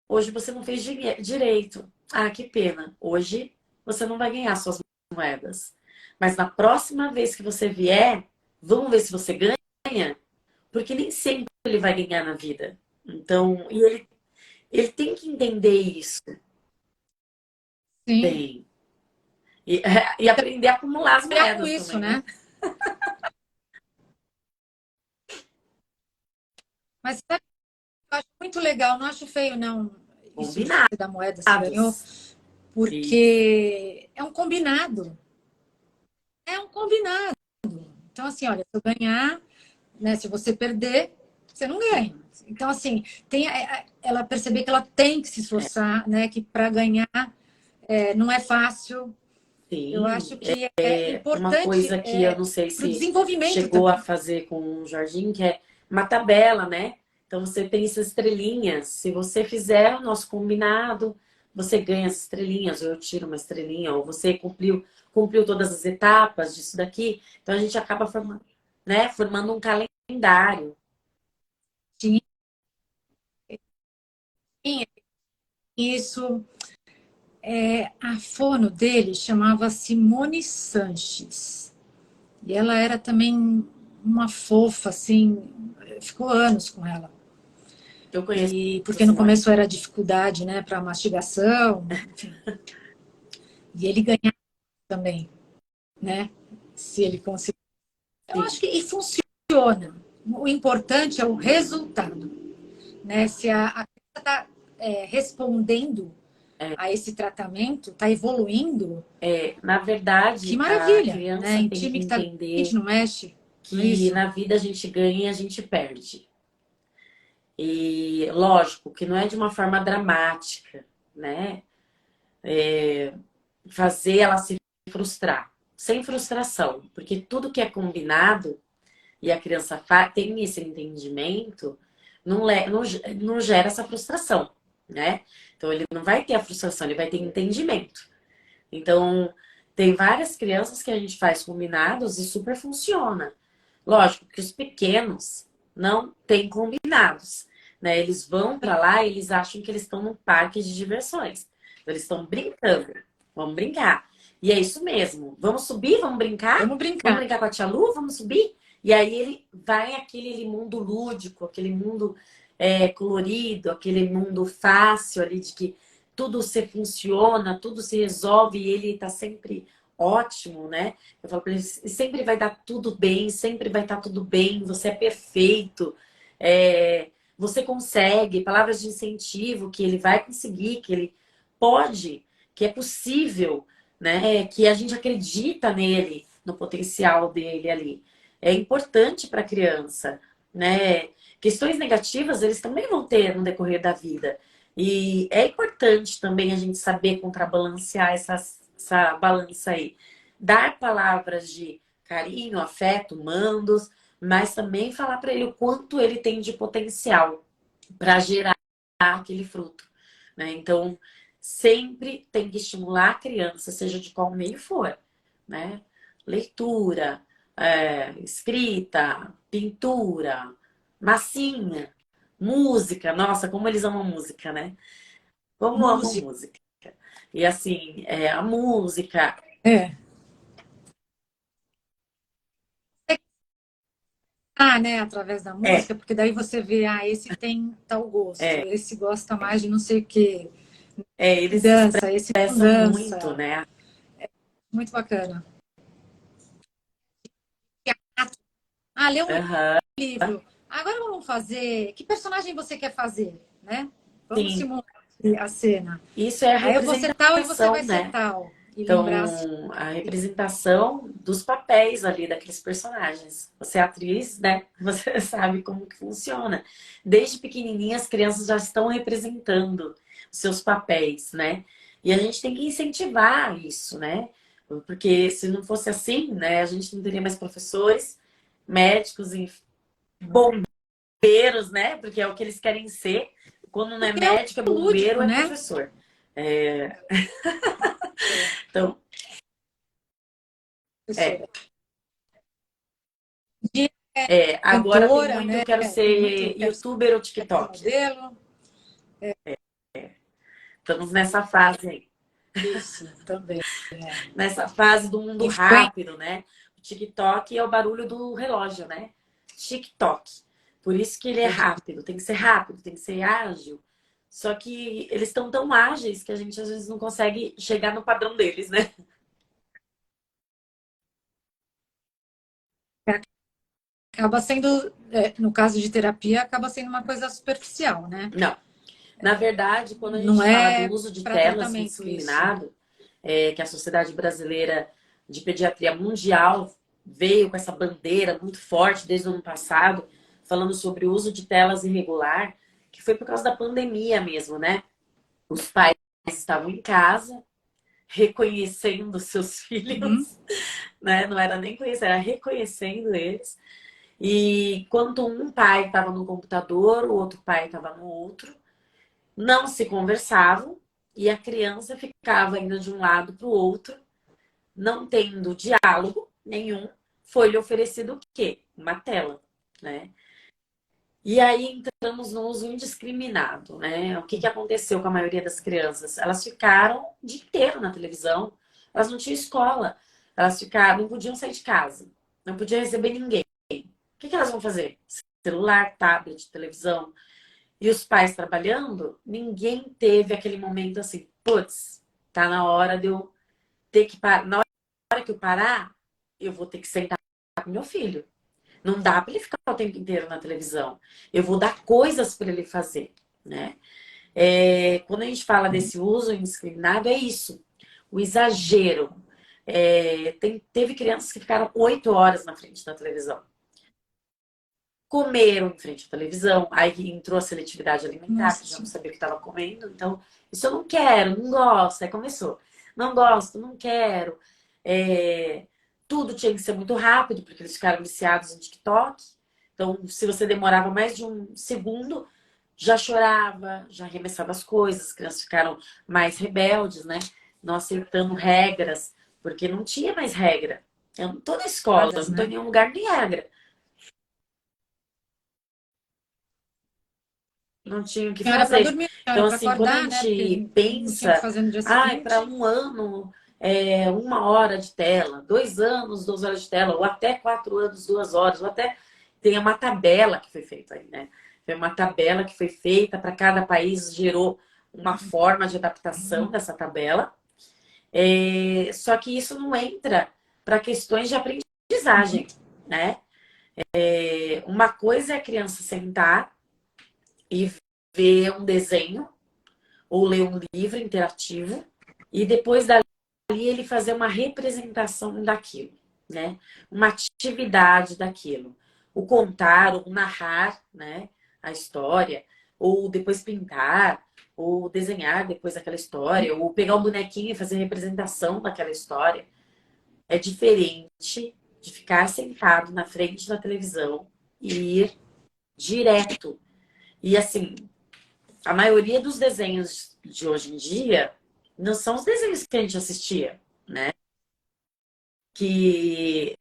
Hoje você não fez direito. Ah, que pena. Hoje você não vai ganhar suas moedas. Mas na próxima vez que você vier, vamos ver se você ganha, porque nem sempre ele vai ganhar na vida. Então, ele tem que entender isso. sim. Tem. E aprender a acumular as Trabalhar com moedas isso, também, né? né? Mas sabe, eu acho muito legal, não acho feio, não, isso de Combinados. você dar moeda se ganhou, Isso. porque é um combinado. É um combinado. Então, assim, olha, se eu ganhar, né? Se você perder, você não ganha. Então, assim, ela perceber que ela tem que se esforçar, né? Que para ganhar não é fácil. Eu acho Sim, que é uma importante coisa que eu não sei para o se desenvolvimento chegou a também. fazer com o Jorginho, que é uma tabela, né? Então você tem essas estrelinhas. Se você fizer o nosso combinado, você ganha as estrelinhas, ou eu tiro uma estrelinha, ou você cumpriu todas as etapas disso daqui. Então a gente acaba formando, né? Formando um calendário. Sim, isso. A fono dele chamava Simone Sanches. E ela era também uma fofa, assim, ficou anos com ela. Eu conheço E a porque no Simone. começo era dificuldade, né, para mastigação, enfim. E ele ganhava também, né? Se ele conseguir. Eu acho Sim, que e funciona. O importante é o resultado, né? Se a criança está respondendo a esse tratamento, está evoluindo, na que verdade, a maravilha, né? criança Em tem que time que está doente, entender não mexe, não é que isso? na vida a gente ganha e a gente perde. E lógico que não é de uma forma dramática, né? Fazer ela se frustrar, sem frustração, porque tudo que é combinado e a criança tem esse entendimento, não gera essa frustração, né? Então ele não vai ter a frustração, ele vai ter entendimento. Então, tem várias crianças que a gente faz combinados e super funciona. Lógico que os pequenos não têm combinados, né? Eles vão para lá e eles acham que eles estão num parque de diversões. Então, eles estão brincando. Vamos brincar. E é isso mesmo. Vamos subir, vamos brincar? Vamos Vamos brincar. brincar com a tia Lu? Vamos subir? E aí ele vai aquele mundo lúdico, aquele mundo colorido, aquele mundo fácil ali de que tudo se funciona, tudo se resolve e ele tá sempre ótimo, né? Eu falo para ele, sempre vai dar tudo bem, sempre vai estar tudo bem, você é perfeito, você consegue, palavras de incentivo que ele vai conseguir, que ele pode, que é possível, né? Que a gente acredita nele, no potencial dele ali. É importante para a criança, né? Questões negativas eles também vão ter no decorrer da vida. E é importante também a gente saber contrabalancear essa balança aí. Dar palavras de carinho, afeto, mandos, mas também falar para ele o quanto ele tem de potencial para gerar aquele fruto, né? Então, sempre tem que estimular a criança, seja de qual meio for, né? Leitura, escrita, pintura, massinha, Música, nossa, como eles amam música, né? Como amam Música. música. E assim, a música, É. Ah, né, através da é, música, porque daí você vê, ah, esse tem tal gosto, é, esse gosta mais de não sei o quê, eles se dança, esse não expressam muito, dança. né? Muito bacana. Ah, lê um Aham, livro. Agora vamos fazer. Que personagem você quer fazer, né? Vamos sim. simular a cena. Isso é a Aí eu vou ser tal e você vai representação, ser né? tal. E lembrar assim. Então, a representação dos papéis ali daqueles personagens. Você é atriz, né? Você sabe como que funciona. Desde pequenininha, as crianças já estão representando os seus papéis, né? E a gente tem que incentivar isso, né? Porque se não fosse assim, né, a gente não teria mais professores, médicos e bombeiros, né? Porque é o que eles querem ser. Quando não é Porque é o médico, é bombeiro, lúdico, é né? professor. É, então, é, Professora. De agora tem cantora, muito, né? eu quero Tem muito ser quero ser youtuber ou TikTok. modelo. Estamos nessa fase aí. Isso, também. Nessa fase do mundo Influência. rápido, né? O TikTok é o barulho do relógio, né? TikTok. Por isso que ele é rápido. Tem que ser rápido, tem que ser ágil. Só que eles estão tão ágeis que a gente às vezes não consegue chegar no padrão deles, né? Acaba sendo, no caso de terapia, acaba sendo uma coisa superficial, né? Não. Na verdade, quando a Não gente fala do é uso de para telas tratamento isso. indiscriminado, que a Sociedade Brasileira de Pediatria Mundial veio com essa bandeira muito forte desde o ano passado, falando sobre o uso de telas irregular, que foi por causa da pandemia mesmo, né? Os pais estavam em casa, reconhecendo seus Uhum. filhos, né? Não era nem conhecer, era reconhecendo eles. E quando um pai estava no computador, o outro pai estava no outro, não se conversavam e a criança ficava indo de um lado para o outro, não tendo diálogo nenhum. Foi-lhe oferecido o quê? Uma tela, né? E aí entramos no uso indiscriminado, né? O que que aconteceu com a maioria das crianças? Elas ficaram o dia inteiro na televisão, elas não tinham escola, elas ficaram, não podiam sair de casa, não podiam receber ninguém. O que que elas vão fazer? Celular, tablet, televisão. E os pais trabalhando, ninguém teve aquele momento assim, putz, tá na hora de eu ter que parar. Na hora que eu parar, eu vou ter que sentar com meu filho. Não dá para ele ficar o tempo inteiro na televisão. Eu vou dar coisas para ele fazer, né? Quando a gente fala desse uso indiscriminado, é isso. O exagero. Teve crianças que ficaram 8 horas na frente da televisão. Comeram em frente à televisão, aí entrou a seletividade alimentar, que já não Nossa, sabia o que estava comendo, então, isso eu não quero, não gosto, aí começou. Não gosto, não quero. É, tudo tinha que ser muito rápido, porque eles ficaram viciados em TikTok. Então, se você demorava mais de um segundo, já chorava, já arremessava as coisas, as crianças ficaram mais rebeldes, né? Não aceitando regras, porque não tinha mais regra. Eu não tô na escola, eu dadas, não tô em né? nenhum lugar de regra. Não tinha o que Tinha hora para fazer. dormir, tinha hora Então, para assim, quando a acordar, né? Porque gente não tinha o que pensa, fazer no dia ai, para seguinte. um ano, 1 hora de tela, 2 anos, 2 horas de tela, ou até 4 anos, 2 horas, ou até tem uma tabela que foi feita aí, né? Foi uma tabela que foi feita para cada país, gerou uma forma de adaptação dessa tabela. Só que isso não entra para questões de aprendizagem, né? Uma coisa é a criança sentar e ver um desenho ou ler um livro interativo e depois dali ele fazer uma representação daquilo, né? Uma atividade daquilo. O contar, ou narrar, né? A história, ou depois pintar, ou desenhar depois aquela história, ou pegar um bonequinho e fazer representação daquela história. É diferente de ficar sentado na frente da televisão e ir direto. E assim, a maioria dos desenhos de hoje em dia não são os desenhos que a gente assistia, né? Que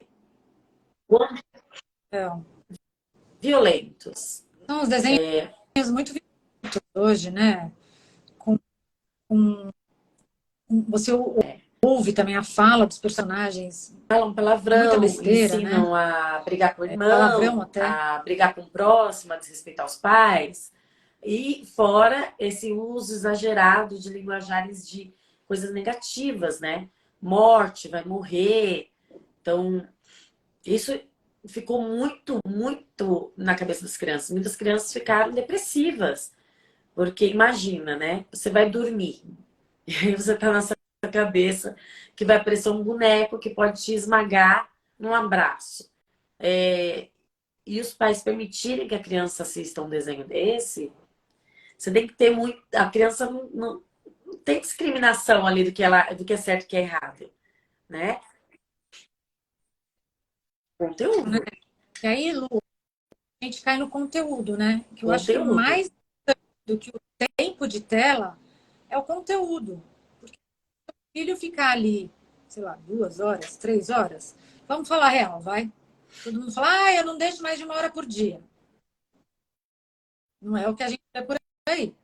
Então, violentos, são os desenhos muito violentos hoje, né? Com, você ouve também a fala dos personagens, Falam muita palavrão, besteira, né? ensinam a brigar com o Palavrão irmão, até. a brigar com o próximo, a desrespeitar os pais. E fora esse uso exagerado de linguajares de coisas negativas, né? Morte, vai morrer. Então, isso ficou muito, muito na cabeça das crianças. Muitas crianças ficaram depressivas. Porque imagina, né? Você vai dormir. E aí você tá na sua cabeça que vai aparecer um boneco que pode te esmagar num abraço. É, e os pais permitirem que a criança assista um desenho desse, você tem que ter muito. A criança não tem discriminação ali do que é certo e que é errado, né? Né? Conteúdo. E aí, Lu, a gente cai no conteúdo, né? Que eu acho que o Conteúdo. mais do que o tempo de tela é o conteúdo. Porque o filho ficar ali, sei lá, 2 horas, 3 horas, vamos falar real, vai? Todo mundo fala, ah, eu não deixo mais de 1 hora por dia. Não é o que a gente vê por aí.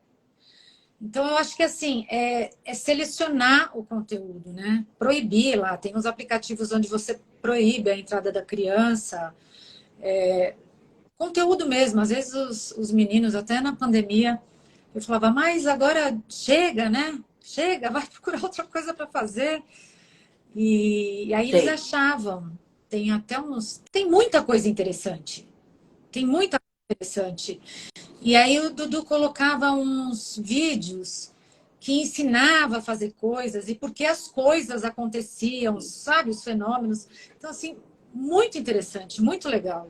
Então, eu acho que assim, é selecionar o conteúdo, né? Proibir lá. Tem uns aplicativos onde você proíbe a entrada da criança. Conteúdo mesmo. Às vezes os meninos, até na pandemia, eu falava, mas agora chega, né? Chega, vai procurar outra coisa para fazer. E aí eles Tem. achavam. Tem até uns. Tem muita coisa interessante. Tem muita coisa interessante. E aí o Dudu colocava uns vídeos que ensinava a fazer coisas e por que as coisas aconteciam, sabe, os fenômenos. Então, assim, muito interessante, muito legal.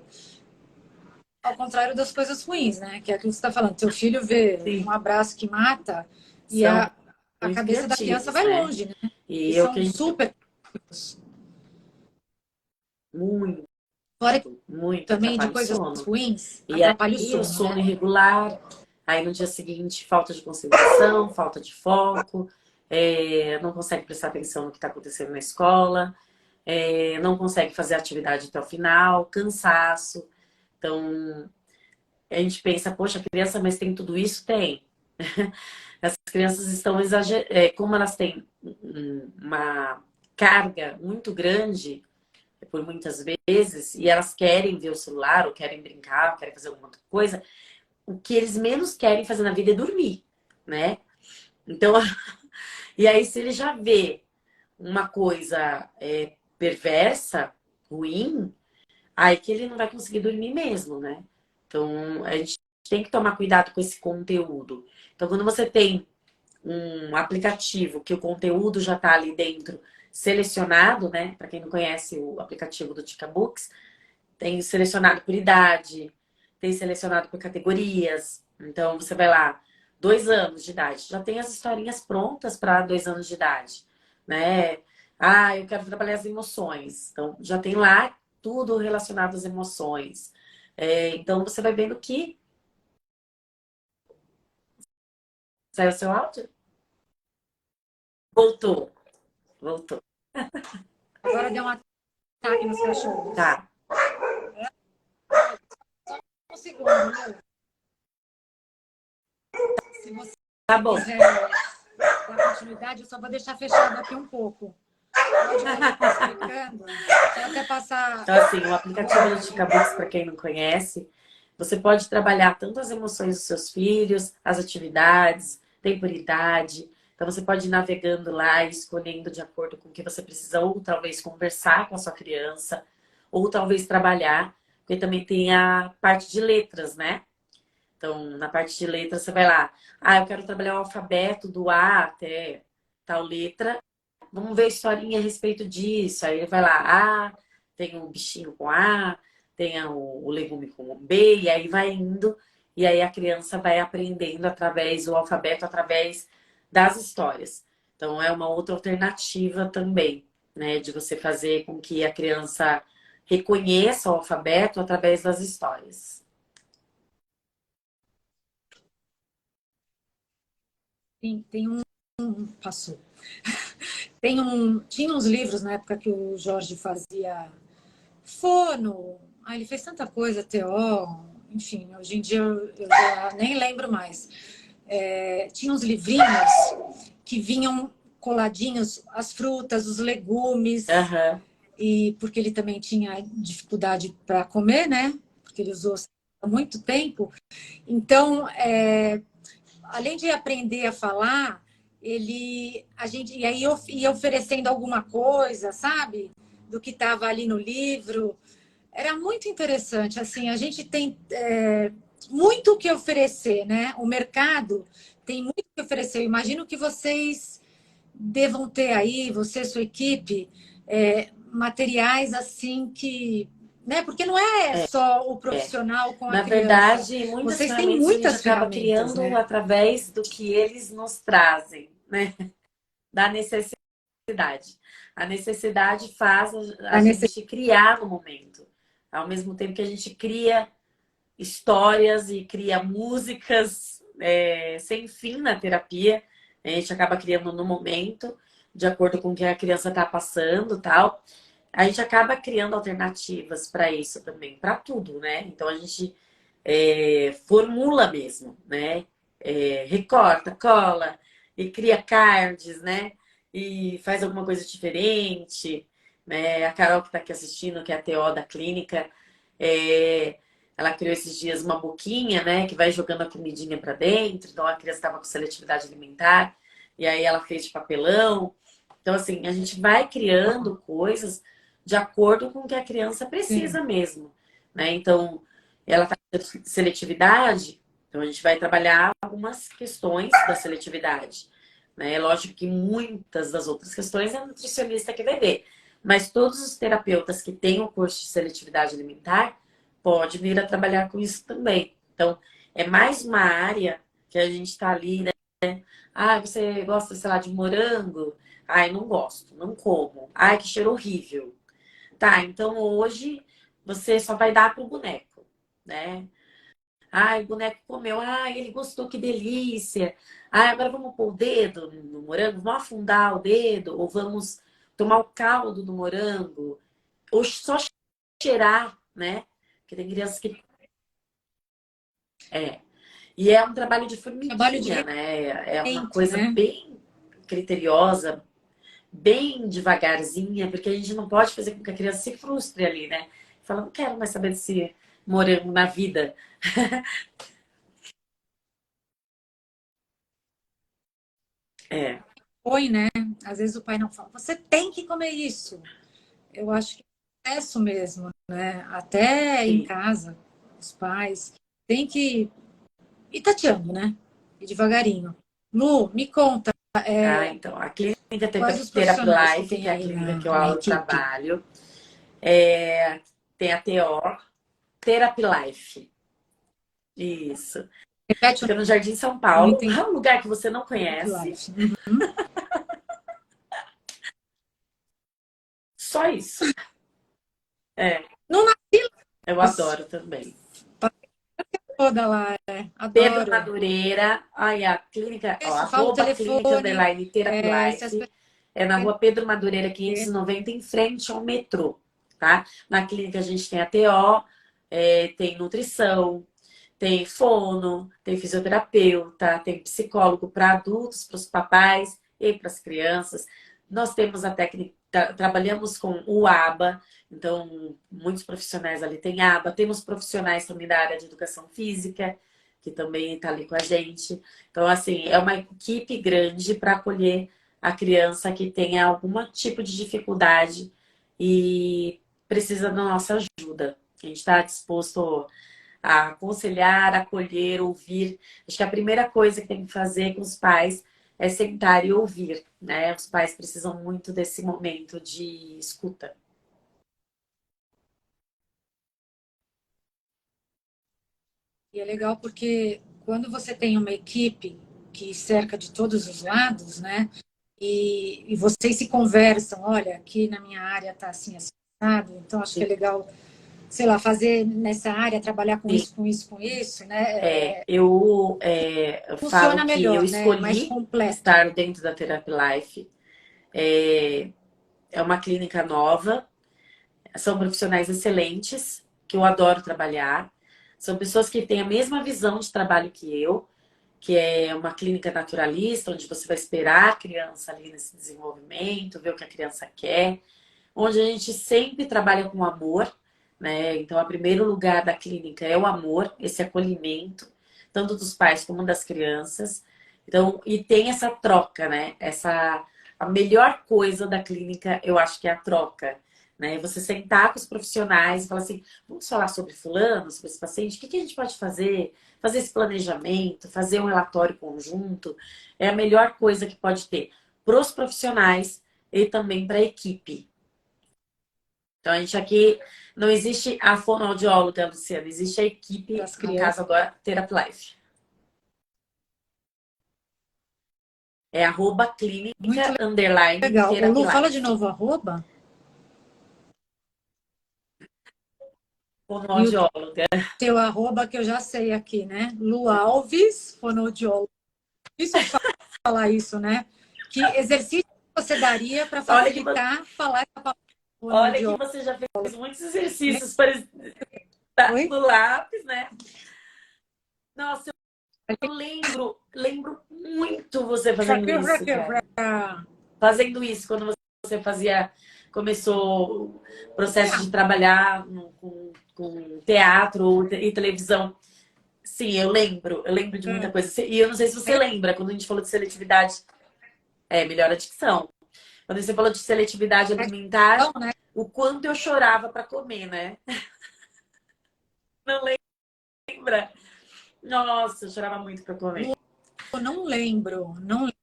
Ao contrário das coisas ruins, né? Que é aquilo que você está falando. Teu filho vê um Sim. abraço que mata e São a muito cabeça da criança criativos, vai né? longe, né? E Eles eu que são a gente. super. Muito, Fora que muito também de atrapalha o coisas sono. ruins, E atrapalha o aí o sono, sono né? irregular, aí no dia seguinte falta de concentração, falta de foco, não consegue prestar atenção no que está acontecendo na escola, não consegue fazer a atividade até o final, cansaço. Então a gente pensa, poxa, criança, mas tem tudo isso? Tem. As crianças estão exagerando, como elas têm uma carga muito grande por muitas vezes, e elas querem ver o celular, ou querem brincar, ou querem fazer alguma outra coisa, o que eles menos querem fazer na vida é dormir, né? Então, e aí se ele já vê uma coisa perversa, ruim, aí que ele não vai conseguir dormir mesmo, né? Então, a gente tem que tomar cuidado com esse conteúdo. Então, quando você tem um aplicativo que o conteúdo já está ali dentro selecionado, né? Para quem não conhece o aplicativo do Tica Books, tem selecionado por idade, tem selecionado por categorias. Então, você vai lá, 2 anos de idade, já tem as historinhas prontas para 2 anos de idade, né? Ah, eu quero trabalhar as emoções. Então, já tem lá tudo relacionado às emoções. Então, você vai vendo que... Saiu o seu áudio? Voltou, voltou. Agora deu um ataque nos cachorros. Tá, Um segundo, Lu. Se você tá bom. quiser dar continuidade, eu só vou deixar fechado aqui um pouco. Pode continuar explicando. Deixa eu até passar. Então, assim, o aplicativo do Tica Books, para quem não conhece, você pode trabalhar tanto as emoções dos seus filhos, as atividades, temporidade. Então, você pode ir navegando lá e escolhendo de acordo com o que você precisa, ou talvez conversar com a sua criança, ou talvez trabalhar, porque também tem a parte de letras, né? Então, na parte de letras, você vai lá. Ah, eu quero trabalhar o alfabeto do A até tal letra. Vamos ver a historinha a respeito disso. Aí ele vai lá, tem um bichinho com A, tem o legume com B, e aí vai indo, e aí a criança vai aprendendo através do alfabeto, através das histórias. Então é uma outra alternativa também, né, de você fazer com que a criança reconheça o alfabeto através das histórias. Tem um. Passou. Tinha uns livros na época que o Jorge fazia fono. Ah, ele fez tanta coisa, TO. enfim, hoje em dia eu já nem lembro mais. Tinha uns livrinhos que vinham coladinhos as frutas, os legumes, Aham. e porque ele também tinha dificuldade para comer, né? Porque ele usou há muito tempo. Então, além de aprender a falar, e aí eu ia oferecendo alguma coisa, sabe? Do que estava ali no livro. Era muito interessante. Assim, a gente tem muito o que oferecer, né? O mercado tem muito o que oferecer. Eu imagino que vocês devam ter aí, você e sua equipe, materiais assim que. Né? Porque não é só o É. profissional com a Na criança. verdade, muitas Vocês têm ferramentas a gente muitas acaba ferramentas, criando né? através do que eles nos trazem, né? Da necessidade. A necessidade faz a A necessidade. gente criar no momento. Ao mesmo tempo que a gente cria histórias e cria músicas sem fim na terapia, a gente acaba criando no momento, de acordo com o que a criança está passando, tal. A gente acaba criando alternativas para isso também, para tudo, né? Então a gente formula mesmo, né? Recorta, cola e cria cards, né? E faz alguma coisa diferente, né? A Carol que está aqui assistindo, que é a TO da clínica, ela criou esses dias uma boquinha, né? Que vai jogando a comidinha para dentro. Então a criança estava com seletividade alimentar e aí ela fez de papelão. Então assim, a gente vai criando coisas de acordo com o que a criança Sim. precisa mesmo, né? Então ela está com seletividade, então a gente vai trabalhar algumas questões da seletividade. Né? É lógico que muitas das outras questões é a nutricionista que vai ver. Mas todos os terapeutas que têm o curso de seletividade alimentar pode vir a trabalhar com isso também. Então, é mais uma área que a gente está ali, né? Ah, você gosta, sei lá, de morango? Ai, não gosto, não como. Ai, que cheiro horrível. Tá, então hoje você só vai dar pro boneco, né? Ai, o boneco comeu. Ai, ele gostou, que delícia. Ai, agora vamos pôr o dedo no morango, vamos afundar o dedo, ou vamos tomar o caldo do morango, ou só cheirar, né? Porque tem crianças que. É. E é um trabalho de Trabalho formiguinha, de né? É uma repente, coisa né? bem criteriosa, bem devagarzinha, porque a gente não pode fazer com que a criança se frustre ali, né? Fala, não quero mais saber desse morango na vida. É, Põe, né? Às vezes o pai não fala, você tem que comer isso. Eu acho que é isso mesmo, né? Até em sim. casa, os pais têm que ir tateando, né? E devagarinho. Lu, me conta, Ah, então, a clínica quais os Therapy profissionais que Life, tem que é a aí clínica que na eu equipe? trabalho, tem a TO, Therapy Life. Isso. Repete o Fica no Jardim São nome, não Paulo, entendi. é um lugar que você não conhece. Life. Só isso. É, Não nasci eu lá, adoro também. toda lá, Pedro adoro. Madureira, aí a clínica, ó, Isso, fala o arroba clínica telefone, underline Therapy se as Life. pessoas É na rua Pedro Madureira querem. 590, em frente ao metrô, tá? Na clínica a gente tem a TO, tem nutrição, tem fono, tem fisioterapeuta, tem psicólogo para adultos, para os papais e para as crianças. Nós temos a técnica, trabalhamos com o ABA, então muitos profissionais ali têm ABA. Temos profissionais também da área de educação física, que também está ali com a gente. Então, assim, é uma equipe grande para acolher a criança que tenha algum tipo de dificuldade e precisa da nossa ajuda. A gente está disposto a aconselhar, acolher, ouvir. Acho que a primeira coisa que tem que fazer com os pais é sentar e ouvir, né? Os pais precisam muito desse momento de escuta. E é legal porque quando você tem uma equipe que cerca de todos os lados, né? E vocês se conversam, olha, aqui na minha área tá assim, assim, assado. Então acho que é legal, sei lá, fazer nessa área, trabalhar com Sim, isso, com isso, com isso, né? eu falo Funciona que eu melhor, né? Mais escolhi completo. estar dentro da Therapy Life. É, é uma clínica nova, são profissionais excelentes, que eu adoro trabalhar. São pessoas que têm a mesma visão de trabalho que é uma clínica naturalista, onde você vai esperar a criança ali nesse desenvolvimento, ver o que a criança quer, onde a gente sempre trabalha com amor, né? Então, o primeiro lugar da clínica é o amor, esse acolhimento, tanto dos pais como das crianças. Então, e tem essa troca, né? A melhor coisa da clínica, eu acho que é a troca, né? Você sentar com os profissionais e falar assim, vamos falar sobre fulano, sobre esse paciente, o que a gente pode fazer? Fazer esse planejamento, fazer um relatório conjunto, é a melhor coisa que pode ter para os profissionais e também para a equipe. Então, a gente aqui não existe a fonoaudióloga, Luciana, existe a equipe, no caso agora, Therapy é @clínica underline Legal. Ô, Lu, fala de Therapy. novo arroba. Fonoaudióloga. Teu arroba que eu já sei aqui, né? Lu Alves, fonoaudióloga. Difícil falar isso, né? Que exercício você daria para facilitar falar essa palavra? Olha que você já fez muitos exercícios no lápis, né? Nossa, eu lembro muito você fazendo isso, cara. Fazendo isso, quando você começou o processo de trabalhar com teatro e televisão. Sim, eu lembro de muita coisa. E eu não sei se você lembra, quando a gente falou de seletividade, melhor a dicção. Quando você falou de seletividade alimentar, o quanto eu chorava para comer, né? Não lembra? Nossa, eu chorava muito para comer. Eu não lembro, não lembro.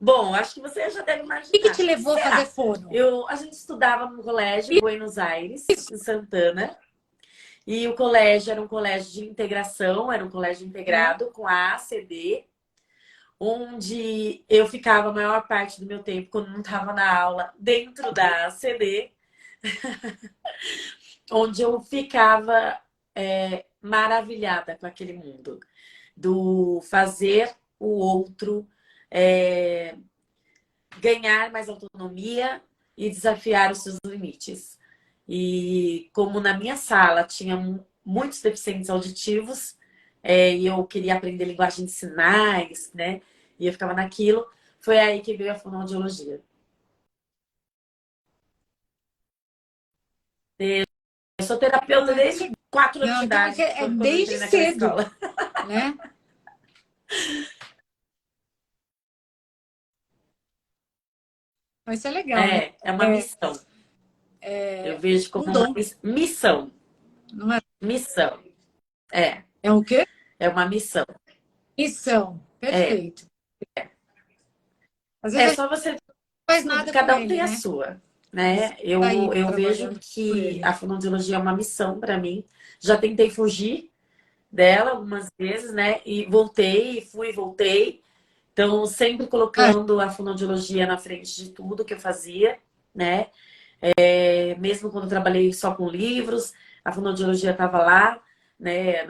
Bom, acho que você já deve imaginar. O que te levou a fazer fono? A gente estudava no colégio em Buenos Aires, em Santana. E o colégio era um colégio de integração, era um colégio integrado com a ACD, onde eu ficava a maior parte do meu tempo, quando não estava na aula, dentro da ACD, onde eu ficava maravilhada com aquele mundo do fazer o outro ganhar mais autonomia e desafiar os seus limites. E como na minha sala tinha muitos deficientes auditivos, e eu queria aprender linguagem de sinais, né? E eu ficava naquilo, foi aí que veio a fonoaudiologia. Eu sou terapeuta desde 4 anos de idade. Então, desde cedo, né? Isso é legal, né? É uma missão. Eu vejo como uma missão. Não é? Missão. É o quê? É uma missão. Missão. Perfeito. Às vezes só você faz nada cada um ele, tem né? a sua, né? Eu vejo que a fonoaudiologia é uma missão para mim. Já tentei fugir dela algumas vezes, né? E voltei, fui e voltei. Então, sempre colocando a fonoaudiologia na frente de tudo que eu fazia, né? Mesmo quando eu trabalhei só com livros, a fonoaudiologia estava lá, né?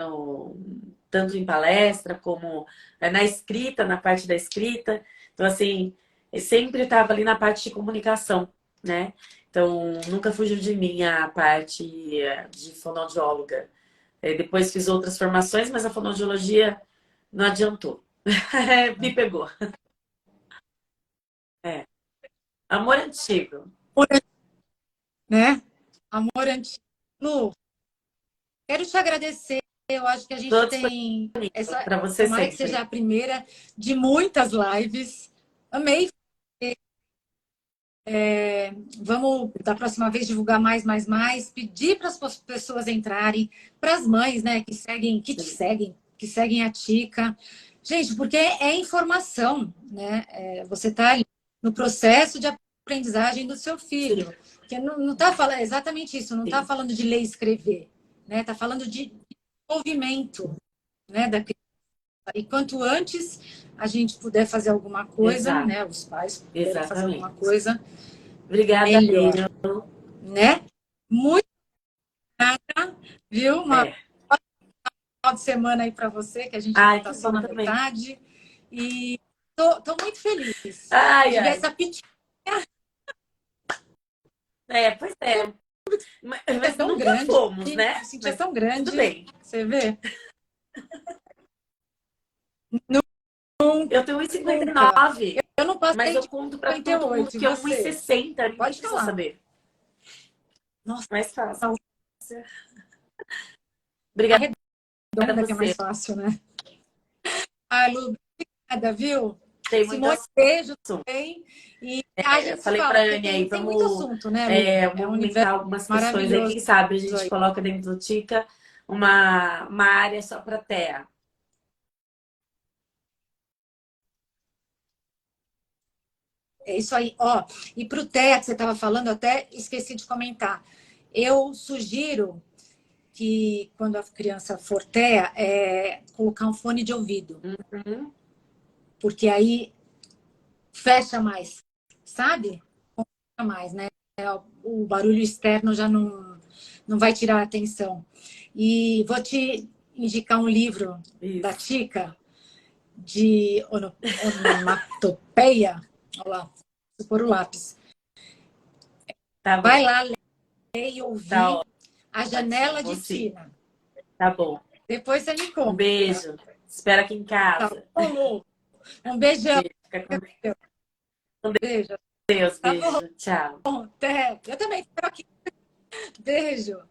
Tanto em palestra como na escrita, na parte da escrita. Então, assim, eu sempre estava ali na parte de comunicação, né? Então, nunca fugiu de mim a parte de fonoaudióloga. Depois fiz outras formações, mas a fonoaudiologia não adiantou. Me pegou. Amor antigo. Né? Amor antigo. Lu, quero te agradecer. Eu acho que a gente tem essa. Para você tomara sempre. que seja a primeira de muitas lives. Amei. Vamos, da próxima vez, divulgar mais, pedir para as pessoas entrarem, para as mães, né, que seguem a Tica. Gente, porque é informação, né? Você está ali no processo de aprendizagem do seu filho. Sim. Que não está falando exatamente isso, não está falando de ler e escrever, né? Está falando de movimento, né, da criança. E quanto antes a gente puder fazer alguma coisa, exato, né? Os pais puderem fazer alguma coisa. Obrigada, melhor, né? Muito obrigada, viu? Uma final de semana aí para você, que a gente está só na metade. E tô muito feliz de ver essa pitinha. Pois é. Mas tão nunca grande, fomos, né? a Cintia é Mas tão grande, tudo bem. você vê? Eu tenho Nunca. 1,59, Eu não mas passei eu de conto pra todo mundo 58, e que é um e você? sessenta. Ninguém Pode precisa falar. saber. Nossa, Mais fácil. a Obrigada a redonda que é mais você. fácil, né? Ah, Lu, obrigada, viu? Tem muito Simone, beijo assunto. também. E a Eu gente se falei fala, pra porque Anne aí, tem muito vamos assunto, né, Lu? É um universo movimentar algumas questões aí. maravilhoso Quem sabe a gente aí. coloca dentro do Tica uma área só para TEA. É isso aí. Ó, e para o TEA que você estava falando, eu até esqueci de comentar. Eu sugiro que quando a criança for TEA, colocar um fone de ouvido, Uhum. porque aí fecha mais, sabe? Fecha mais, né? O barulho externo já não vai tirar a atenção. E vou te indicar um livro da Isso. Tica, de onomatopeia. Olha lá, vou pôr o lápis. Tá Vai bom. lá ler e Tá ouvir A ótimo. Janela Vou de sim. Tina. Tá bom. Depois você me Um conta. beijo. Espero aqui em Tá casa. bom, Lu? Um beijão. Beijo. Fica com Beijo. Deus. Tá bom, Beijo. Tchau. até. Eu também espero aqui. Beijo.